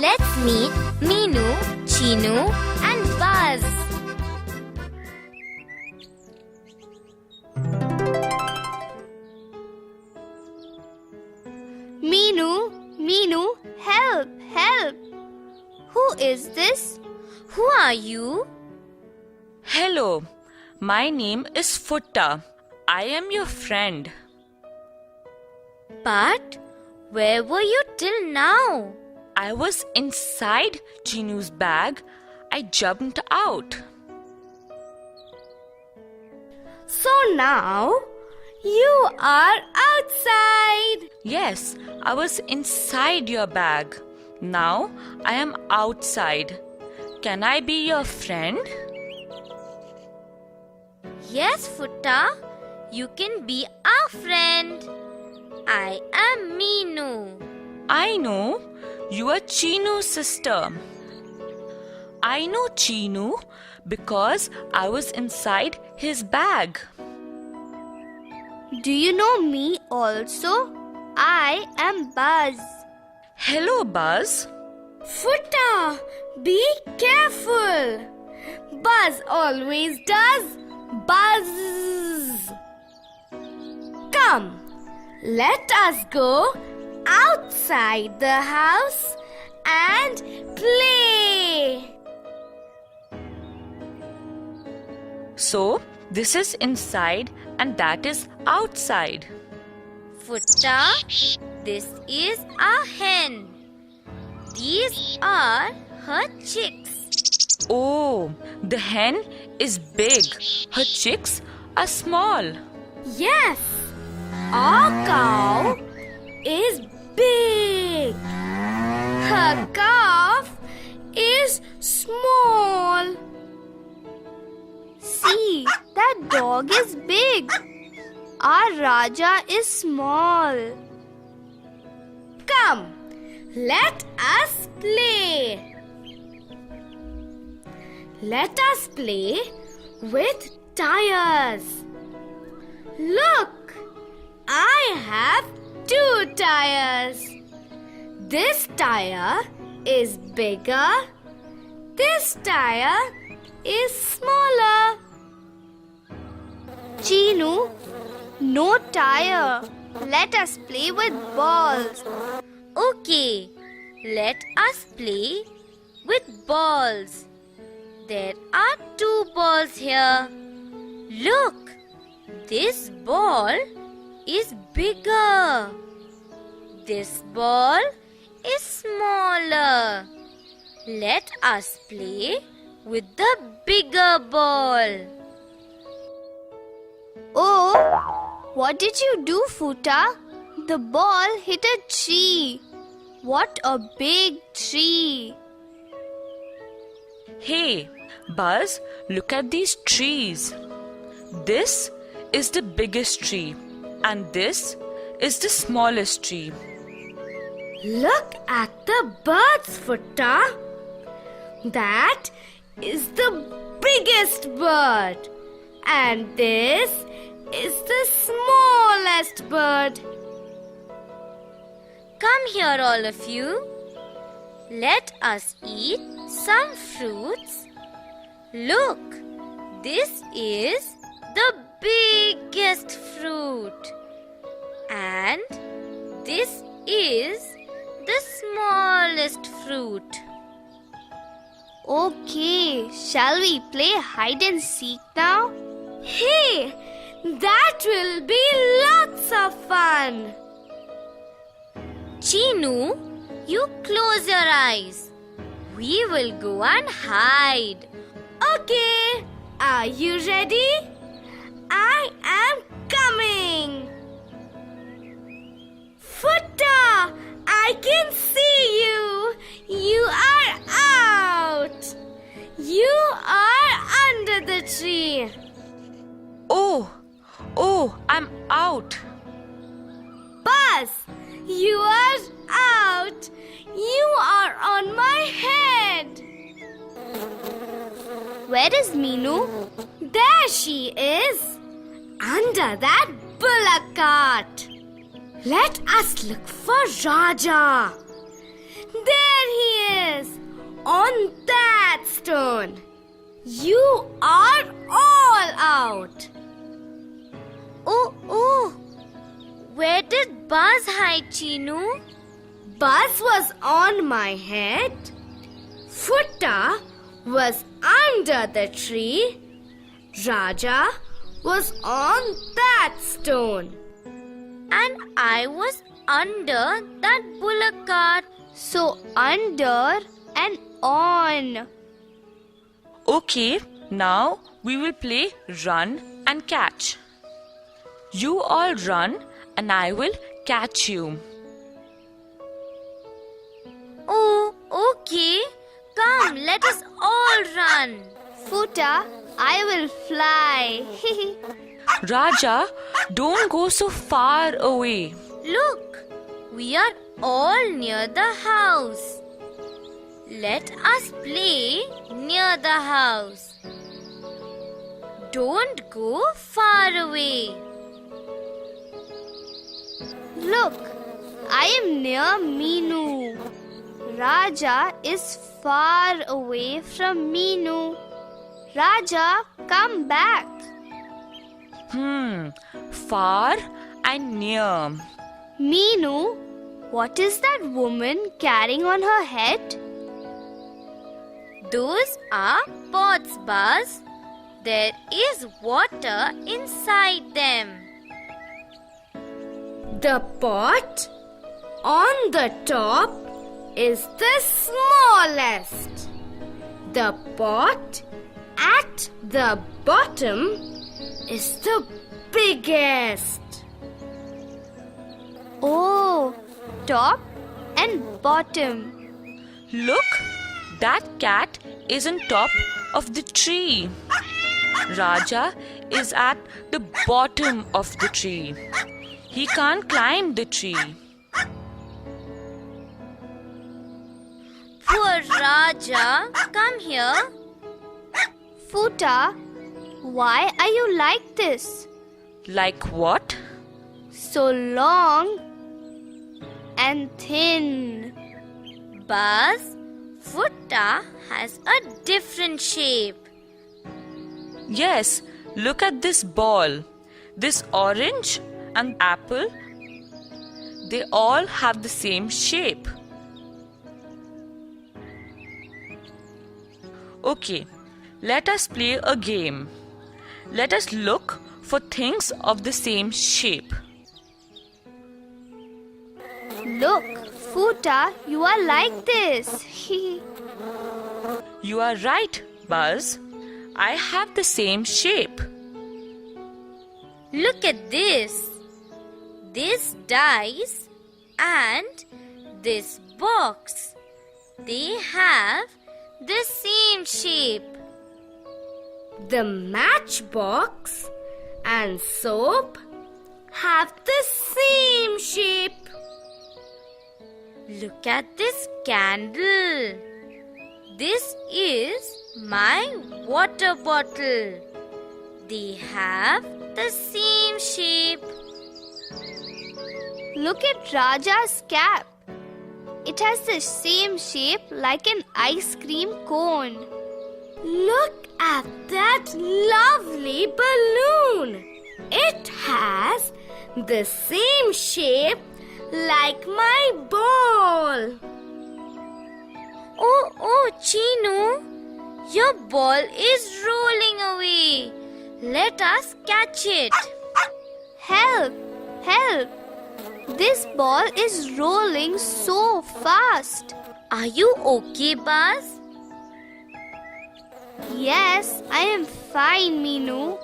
Let's meet Meenu, Chinu and Buzz. Meenu, help, help. Who is this? Who are you? Hello, my name is Futta. I am your friend. But where were you till now? I was inside Chinu's bag. I jumped out. So now you are outside. Yes, I was inside your bag. Now I am outside. Can I be your friend? Yes, Futta, you can be our friend. I am Meenu. I know you are Chinu's sister. I know Chinu because I was inside his bag. Do you know me also? I am Buzz. Hello, Buzz. Futta, be careful. Buzz always does buzz. Come, let us go outside the house and play. So, this is inside and that is outside. Futta, this is a hen. These are her chicks. Oh, the hen is big. Her chicks are small. Yes, our cow is big. Her calf is small. See, that dog is big. Our Raja is small. Come, let us play. Let us play with tires. Look, I have 2 tires. This tire is bigger. This tire is smaller. Chinu, no tire. Let us play with balls. Okay, let us play with balls. There are 2 balls here. Look, this ball is bigger. This ball is smaller. Let us play with the bigger ball. Oh, what did you do, Futta? The ball hit a tree. What a big tree. Hey, Buzz, look at these trees. This is the biggest tree and this is the smallest tree. Look at the birds, Futta. That is the biggest bird. And this is the smallest bird. Come here, all of you. Let us eat some fruits. Look, this is the biggest fruit. And this is the smallest fruit. Okay, shall we play hide and seek now? Hey, that will be lots of fun. Chinu, you close your eyes. We will go and hide. Okay, are you ready? I am coming. Futta, I can see you. You are out. You are under the tree. Oh, I'm out. Buzz, you are out. You are on my head. Where is Meenu? There she is, under that bullock cart. Let us look for Raja. There he turn. You are all out. Oh, where did Buzz hide, Chinu? Buzz was on my head. Futta was under the tree. Raja was on that stone. And I was under that bullock cart. So under and on. Okay, now we will play run and catch. You all run and I will catch you. Oh, okay. Come, let us all run. Futta, I will fly. Raja, don't go so far away. Look, we are all near the house. Let us play near the house. Don't go far away. Look, I am near Meenu. Raja is far away from Meenu. Raja, come back. Far and near. Meenu, what is that woman carrying on her head? Those are pots, Buzz. There is water inside them. The pot on the top is the smallest. The pot at the bottom is the biggest. Oh, top and bottom. Look, that cat is on top of the tree. Raja is at the bottom of the tree. He can't climb the tree. Poor Raja, come here. Futta, why are you like this? Like what? So long and thin. Buzz, Futta has a different shape. Yes, look at this ball. This orange and apple, they all have the same shape. Okay, let us play a game. Let us look for things of the same shape. Look, Futta, you are like this. You are right, Buzz. I have the same shape. Look at this. This dice and this box. They have the same shape. The matchbox and soap have the same shape. Look at this candle. This is my water bottle. They have the same shape. Look at Raja's cap. It has the same shape like an ice cream cone. Look at that lovely balloon. It has the same shape like my ball. Oh, Chinu, your ball is rolling away. Let us catch it. Help! Help! This ball is rolling so fast. Are you okay, Buzz? Yes, I am fine, Meenu.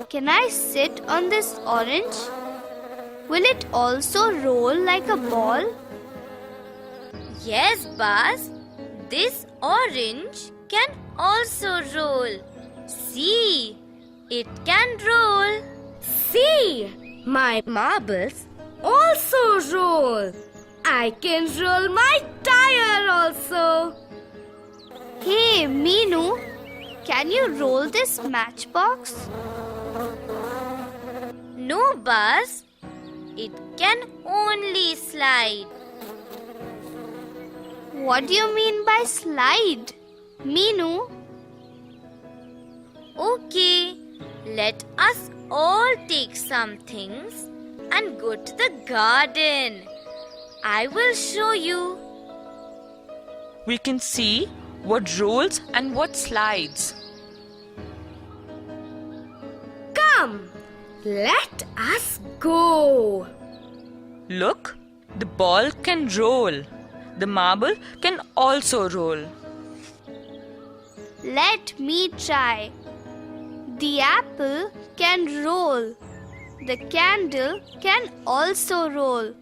Can I sit on this orange? Will it also roll like a ball? Yes, Buzz. This orange can also roll. See, it can roll. See, my marbles also roll. I can roll my tire also. Hey, Meenu, can you roll this matchbox? No, Buzz. It can only slide. What do you mean by slide? Meenu, Okay, let us all take some things and go to the garden. I will show you. We can see what rolls and what slides. Come, let us go. Look, the ball can roll. The marble can also roll. Let me try. The apple can roll. The candle can also roll.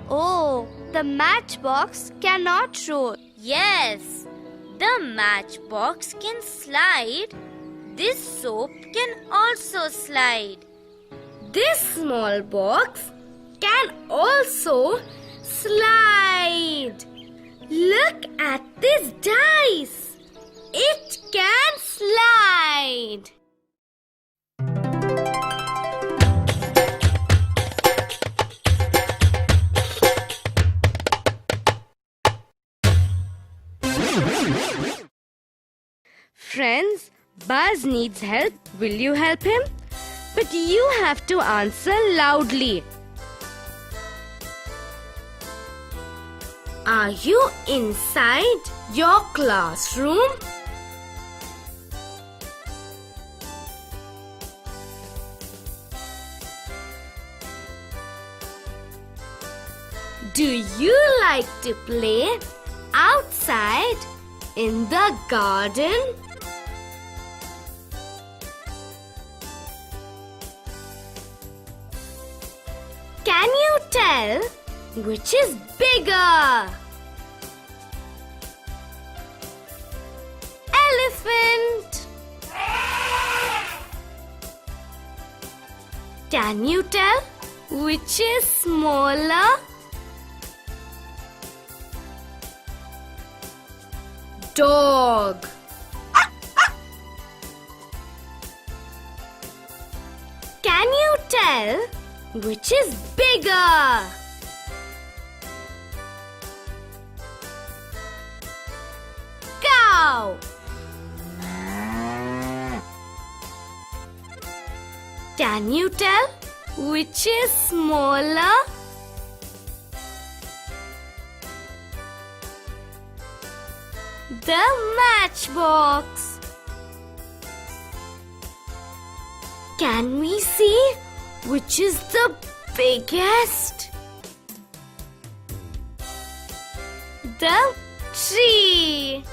Oh, the matchbox cannot roll. Yes, the matchbox can slide. This soap can also slide. This small box can also slide. Look at this dice. It can slide. Friends, Buzz needs help. Will you help him? But you have to answer loudly. Are you inside your classroom? Do you like to play outside in the garden? Can you tell which is bigger? Elephant. Can you tell which is smaller? Dog. Can you tell which is bigger? Cow. Can you tell which is smaller? The matchbox. Can we see which is the biggest? The tree.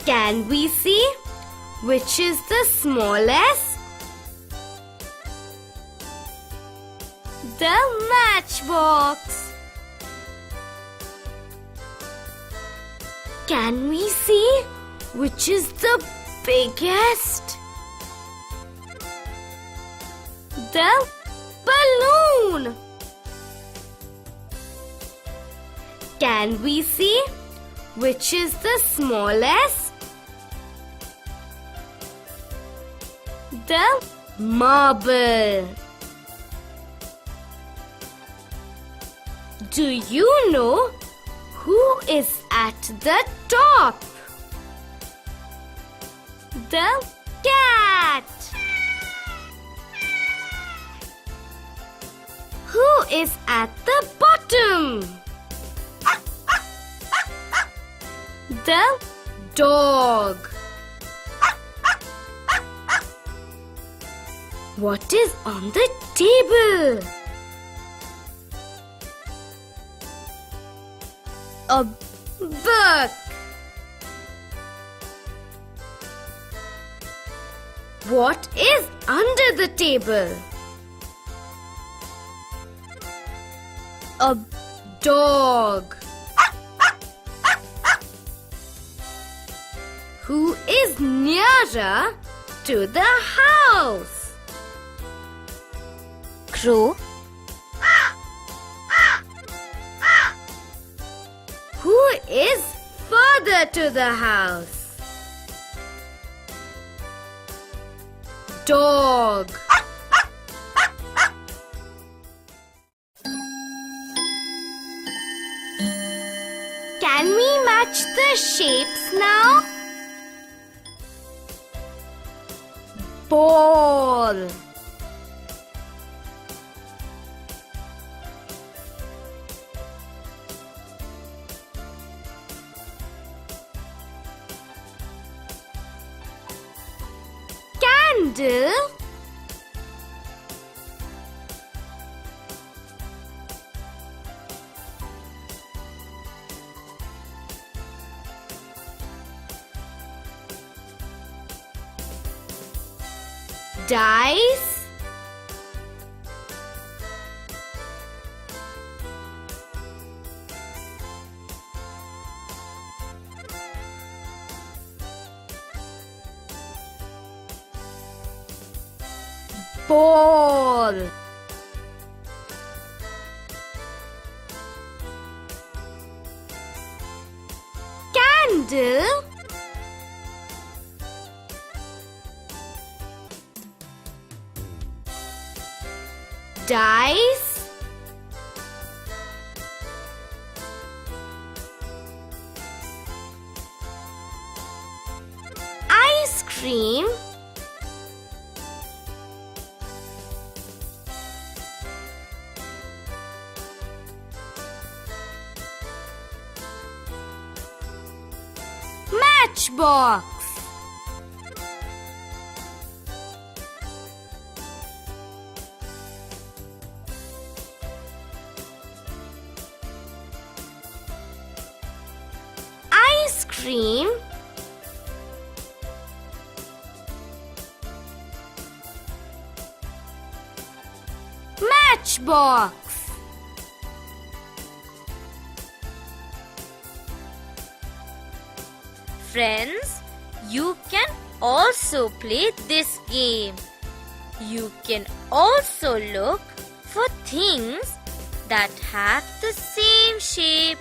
Can we see which is the smallest? The matchbox. Can we see which is the biggest? The balloon. Can we see which is the smallest? The marble. Do you know who is at the top? The cat. Who is at the bottom? The dog. What is on the table? A book. What is under the table? A dog. Who is nearer to the house? Crow. Who is further to the house? Dog. Can Can we match the shapes now? Ball. Candle. Dice. Ball. Candle. Dice. Ice cream. Matchbox. Ice cream. Matchbox. Friends, you can also play this game. You can also look for things that have the same shape.